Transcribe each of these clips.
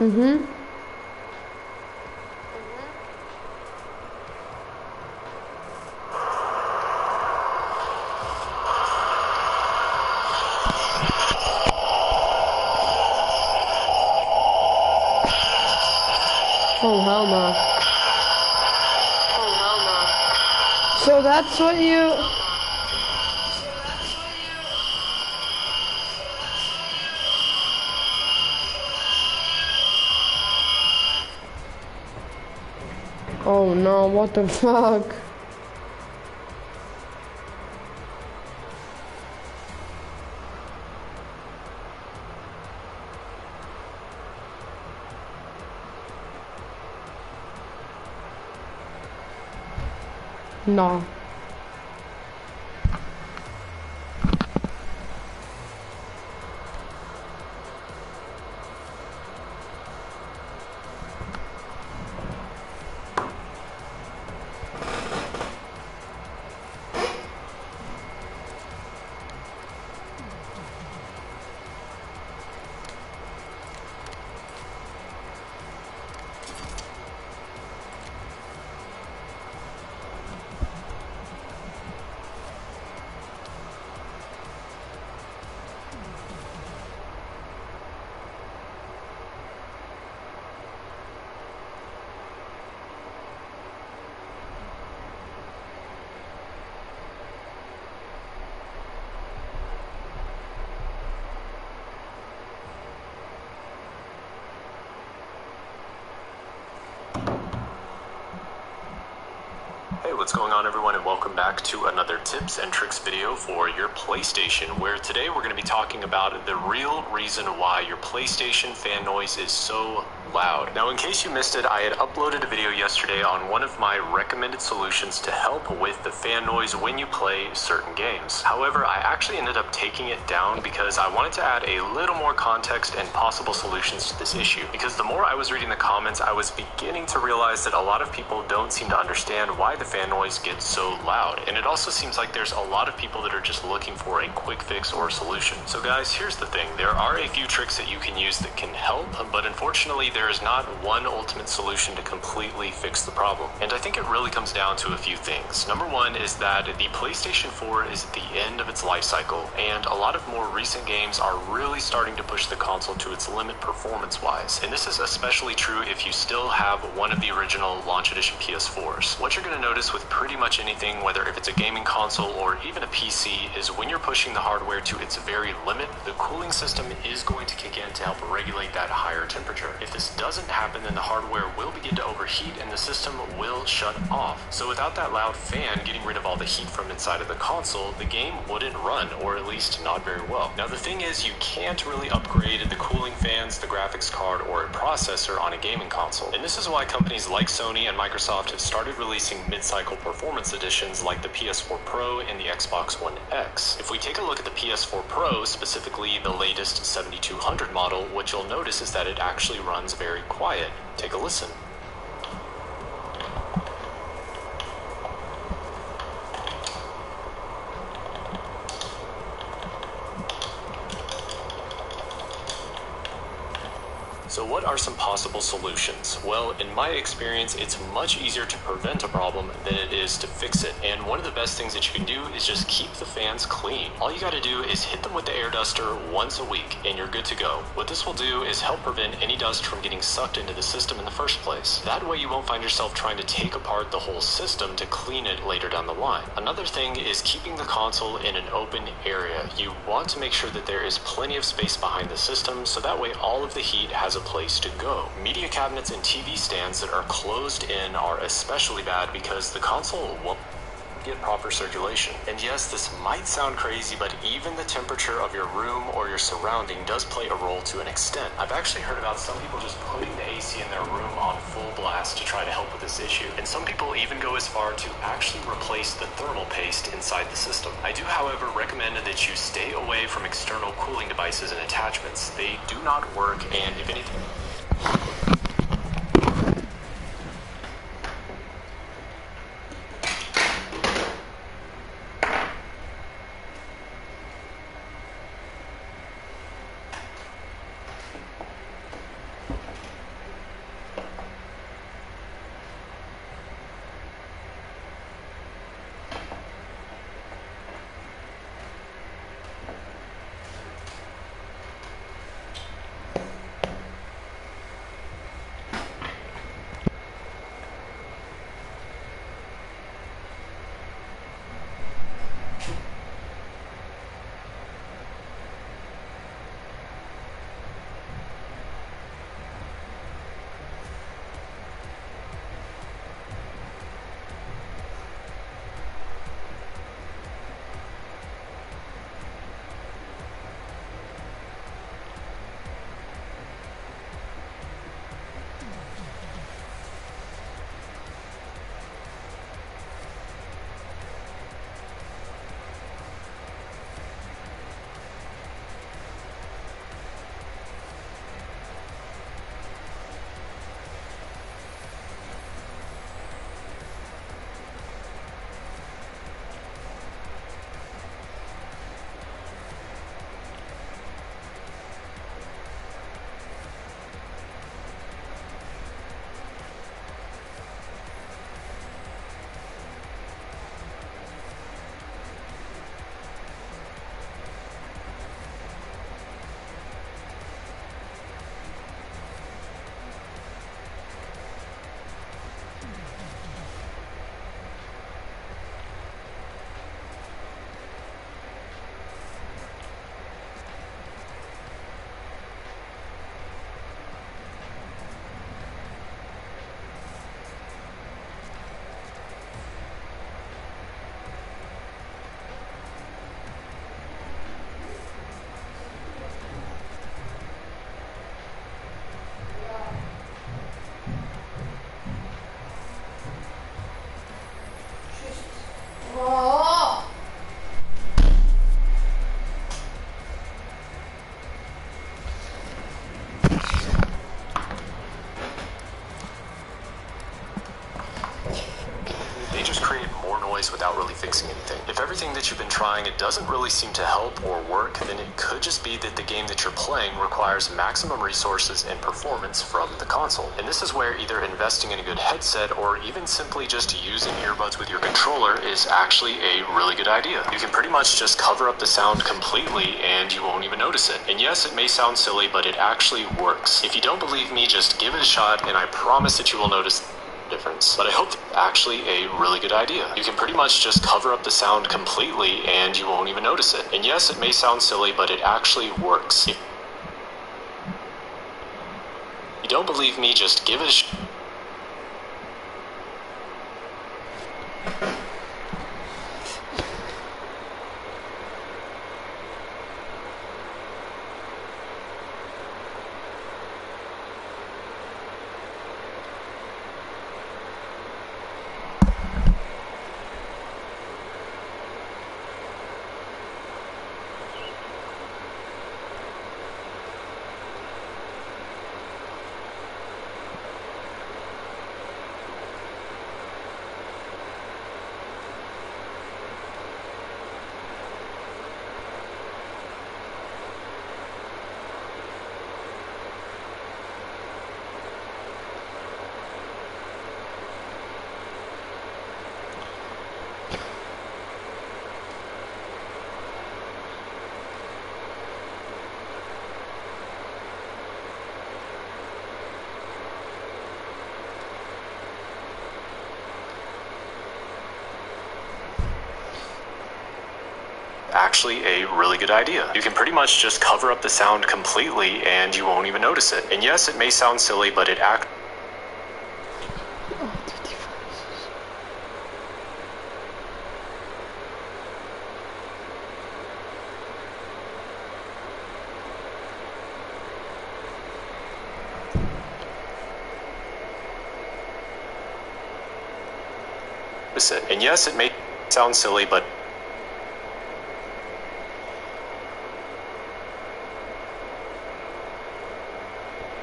Mm-hmm. Oh, hell no. So that's what you... Oh no, what the fuck? No. Hey, what's going on everyone, and welcome back to another tips and tricks video for your PlayStation, where today we're going to be talking about the real reason why your PlayStation fan noise is so loud. Now, in case you missed it, I had uploaded a video yesterday on one of my recommended solutions to help with the fan noise when you play certain games. However, I actually ended up taking it down because I wanted to add a little more context and possible solutions to this issue. Because the more I was reading the comments, I was beginning to realize that a lot of people don't seem to understand why the fan noise gets so loud. And it also seems like there's a lot of people that are just looking for a quick fix or solution. So guys, here's the thing. There are a few tricks that you can use that can help, but unfortunately there is not one ultimate solution to completely fix the problem. And I think it really comes down to a few things. Number one is that the PlayStation 4 is at the end of its life cycle, and a lot of more recent games are really starting to push the console to its limit performance-wise. And this is especially true if you still have one of the original launch edition PS4s. What you're going to notice with pretty much anything, whether if it's a gaming console or even a PC, is when you're pushing the hardware to its very limit, the cooling system is going to kick in to help regulate that higher temperature. If this doesn't happen, then the hardware will begin to overheat and the system will shut off. So without that loud fan getting rid of all the heat from inside of the console, the game wouldn't run, or at least not very well. Now the thing is, you can't really upgrade the cooling fans, the graphics card, or a processor on a gaming console. And this is why companies like Sony and Microsoft have started releasing mid-cycle performance editions like the PS4 Pro and the Xbox One X. If we take a look at the PS4 Pro, specifically the latest 7200 model, what you'll notice is that it actually runs very quiet. Take a listen. So what are some possible solutions? Well, in my experience, it's much easier to prevent a problem than it is to fix it. And one of the best things that you can do is just keep the fans clean. All you gotta do is hit them with the air duster once a week and you're good to go. What this will do is help prevent any dust from getting sucked into the system in the first place. That way you won't find yourself trying to take apart the whole system to clean it later down the line. Another thing is keeping the console in an open area. You want to make sure that there is plenty of space behind the system, so that way all of the heat has a place to go. Media cabinets and TV stands that are closed in are especially bad because the console won't get proper circulation. And yes, this might sound crazy, but even the temperature of your room or your surrounding does play a role to an extent. I've actually heard about some people just putting the AC in their room on full blast to try to help with this issue. And some people even go as far to actually replace the thermal paste inside the system. I do, however, recommend that you stay away from external cooling devices and attachments. They do not work, and if anything... may just create more noise without really fixing anything. If everything that you've been trying, it doesn't really seem to help or work, then it could just be that the game that you're playing requires maximum resources and performance from the console. And this is where either investing in a good headset or even simply just using earbuds with your controller is actually a really good idea. You can pretty much just cover up the sound completely and you won't even notice it. And yes, it may sound silly, but it actually works. If you don't believe me, just give it a shot and I promise that you will notice difference. But I hope it's actually a really good idea. You can pretty much just cover up the sound completely and you won't even notice it. And yes, it may sound silly, but it actually works. If you don't believe me, just give it a shot. Actually a really good idea. You can pretty much just cover up the sound completely and you won't even notice it. And yes, it may sound silly, but it And yes, it may sound silly, but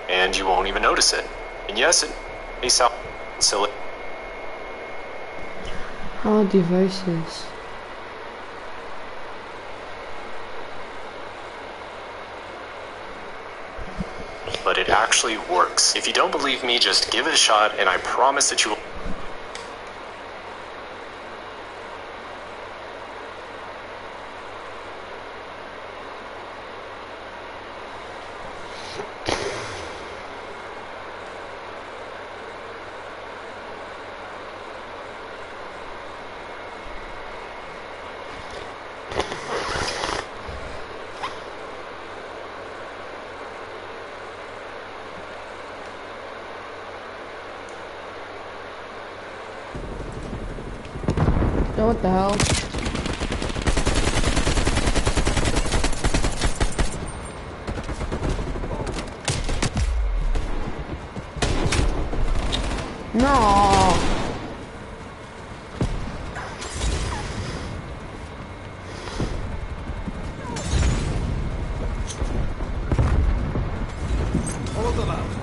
and you won't even notice it. And yes, it may sound silly. How devices. But it actually works. If you don't believe me, just give it a shot and I promise that you will. Oh, what the hell? No. Follow them out.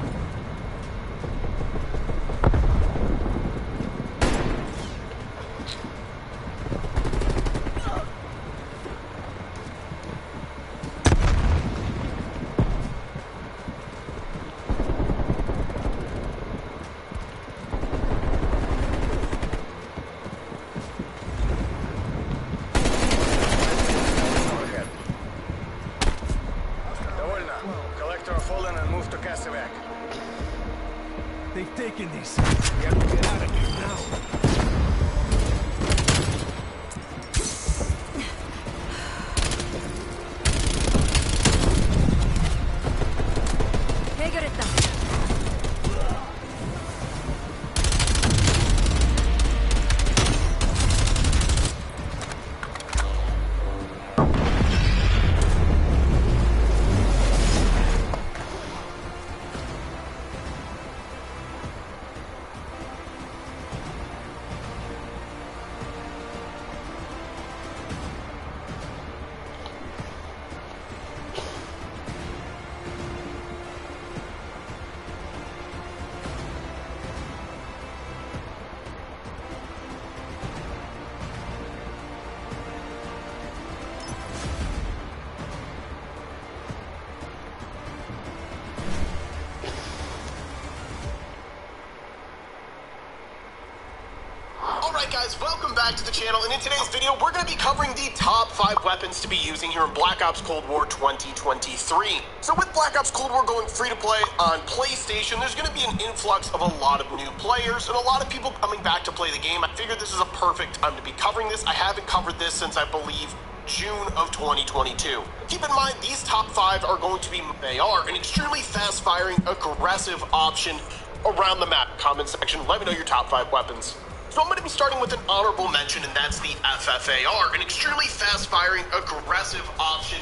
Alright guys, welcome back to the channel, and in today's video we're going to be covering the top 5 weapons to be using here in Black Ops Cold War 2023. So with Black Ops Cold War going free to play on PlayStation, there's going to be an influx of a lot of new players and a lot of people coming back to play the game. I figured this is a perfect time to be covering this. I haven't covered this since I believe June of 2022. Keep in mind, these top 5 are going to be, they are an extremely fast-firing, aggressive option around the map. Comment section, let me know your top 5 weapons. So I'm going to be starting with an honorable mention, and that's the FFAR, an extremely fast-firing, aggressive option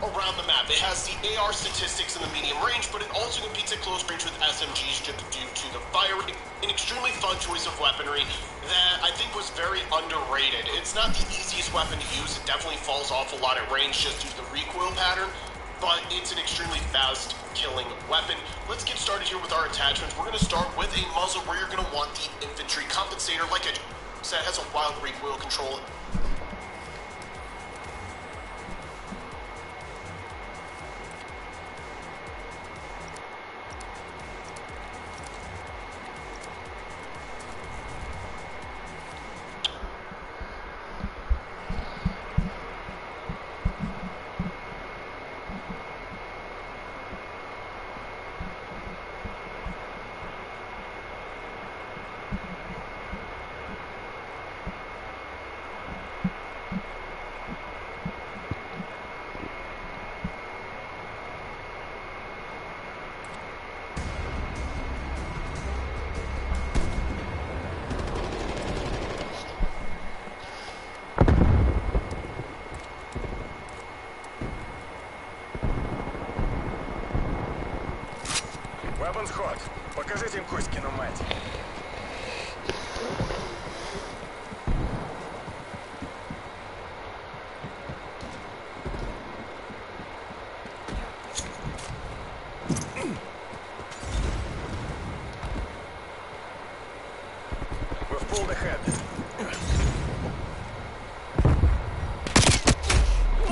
around the map. It has the AR statistics in the medium range, but it also competes at close range with SMGs due to the firing. An extremely fun choice of weaponry that I think was very underrated. It's not the easiest weapon to use. It definitely falls off a lot at range just due to the recoil pattern, but it's an extremely fast killing weapon. Let's get started here with our attachments. We're going to start with a muzzle where you're going to want the infantry compensator, like I said, has a wild recoil control. Weapons hot. Покажите им Кузькину мать. We've pulled ahead.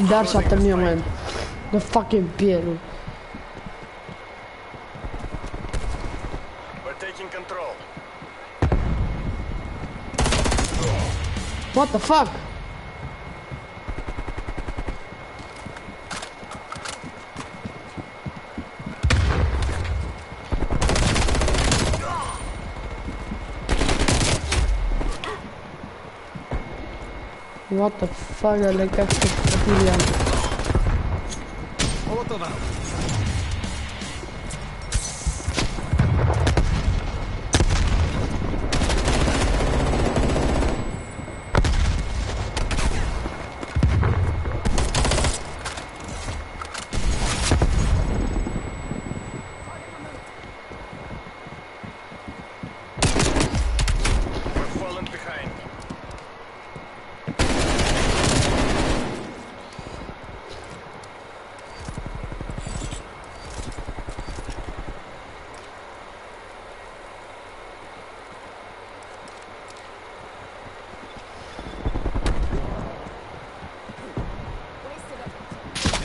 That shot the me, man. The fucking bill. Taking control. What the fuck? What the fuck? I like that million. Вот она.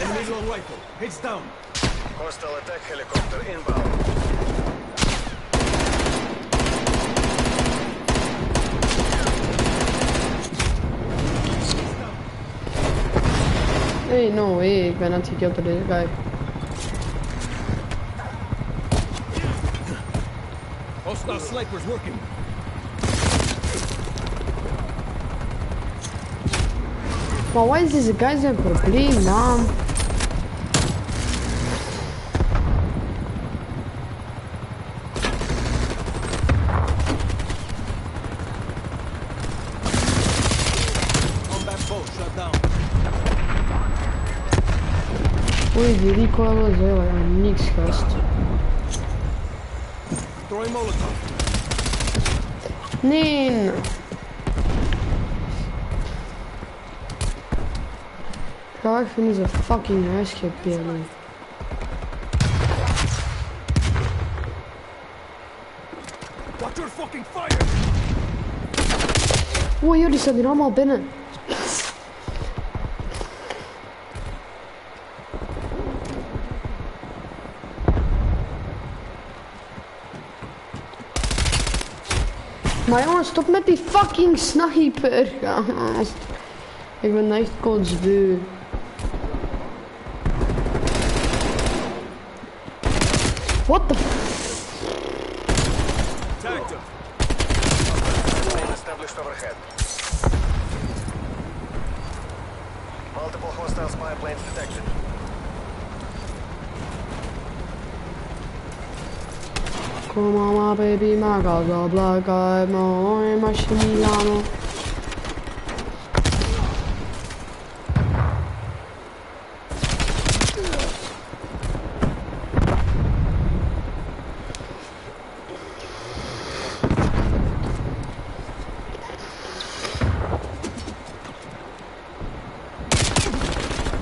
Enemy on rifle. Heads down. Hostile attack helicopter inbound. Hey, no way, ik ben aan het gekillt door deze guy. Hostile snipers working. Maar why is deze guy zijn probleem, man? Combat boat shut down. Oei, die recoil was heel erg niks, gast. Throwing Molotov. Nee. Graag vinden ze fucking huisgepelen. Watch your fucking fire. Oeh, jullie staan hier allemaal binnen. Maar jongens, stop met die fucking sniper. Gast. Ik ben echt kotsbeu. What the Tagged him. Plane established overhead. Multiple hostile spy planes detected. Come on, my baby, my casa, black eye, my Milano.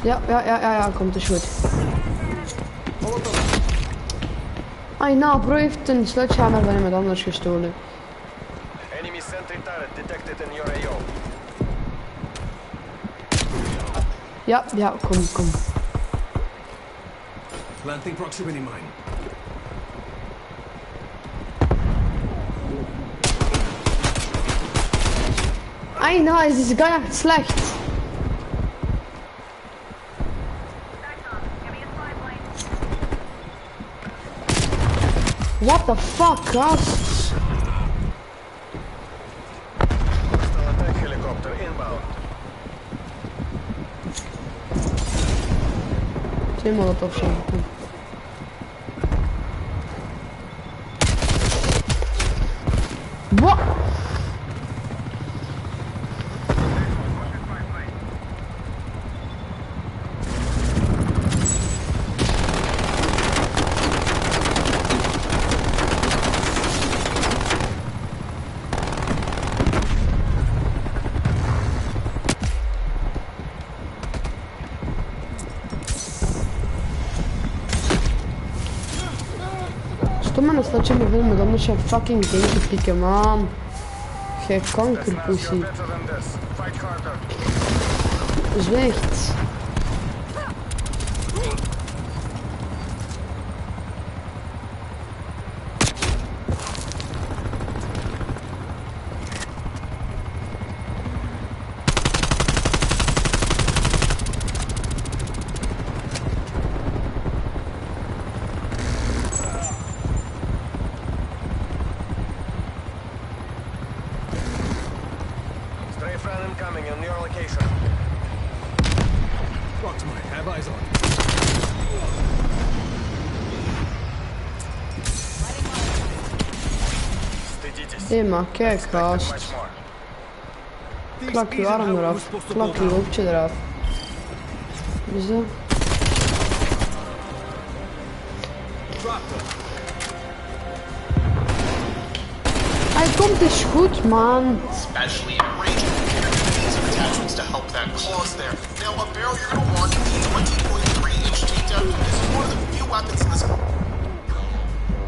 Ja, komt is goed. Ai, nou, bro heeft een sledgehammer van iemand anders gestolen. Enemy sentry turret detected in your AO. Ja, kom. Planting proximity mine. Ai, nou, is deze guy echt slecht. What the fuck, gast? Hostile attack helicopter inbound. Twee molotovs zijn. Wat? Stop met een stadje me vol met anders je fucking ding te pikken, man. Gij kankerpussy. You're better than this. Fight harder. Zwicht. Strafe run incoming in your location. Proximate. Have eyes on. Стыдитесь. Hé, maar kijk, gast. Much more. Klak je arm eraf. Klak je hoofdje eraf. Is dat? Dropped him. Hij komt eens goed, man. Especially in range, introducing some attachments to help that cause there. Now, a barrel you're going to want is the 20.3-inch takedown. This is one of the few weapons in this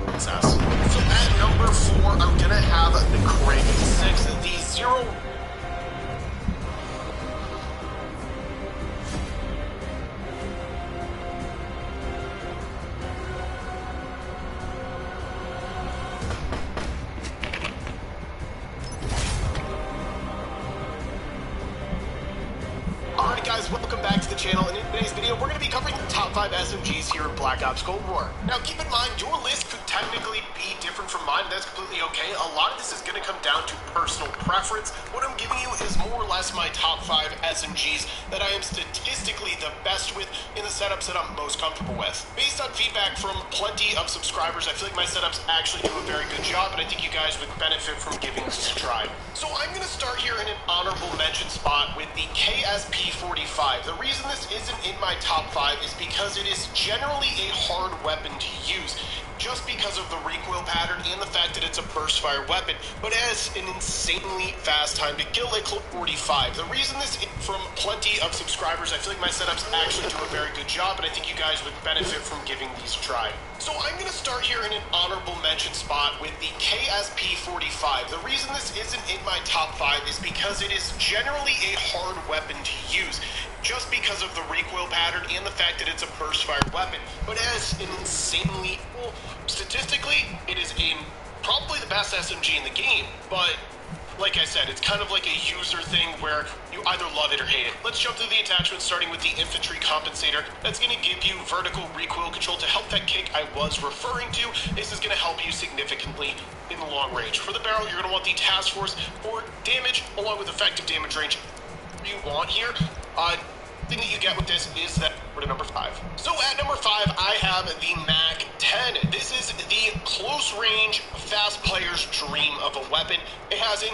process. So at number 4, I'm going to have the Craig 6, the Zero. Alright guys, welcome back to the channel, and in today's video we're going to be covering the top 5 SMGs here in Black Ops Cold War. Now keep in mind, your list could technically be different from mine, that's completely okay. A lot of this is going to come down to personal preference. What I'm giving you is more or less my top 5 SMGs that I am statistically the best with in the setups that I'm most comfortable with. Based on feedback from plenty of subscribers, I feel like my setups actually do a very good job, and I think you guys would benefit from giving this a try. So I'm going to start here in an honorable mention spot with the KSP-45. The reason this isn't in my top 5 is because it is generally a hard weapon to use, just because of the recoil pattern and the fact that it's a burst fire weapon, but it has an insanely fast time to kill a Colt 45. The reason this is from plenty of subscribers, I feel like my setups actually do a very good job, and I think you guys would benefit from giving these a try. So I'm going to start here in an honorable mention spot with the KSP-45. The reason this isn't in my top 5 is because it is generally a hard weapon to use, just because of the recoil pattern and the fact that it's a burst fire weapon, but it has an insanely, well, statistically, it is a probably the best SMG in the game, but like I said, it's kind of like a user thing where you either love it or hate it. Let's jump through the attachments, starting with the infantry compensator. That's going to give you vertical recoil control to help that kick I was referring to. This is going to help you significantly in the long range. For the barrel, you're going to want the task force for damage, along with effective damage range. What you want here, thing that you get with this is that we're to number 5. So at number 5, I have the MAC-10. This is the close range, fast player's dream of a weapon. It has an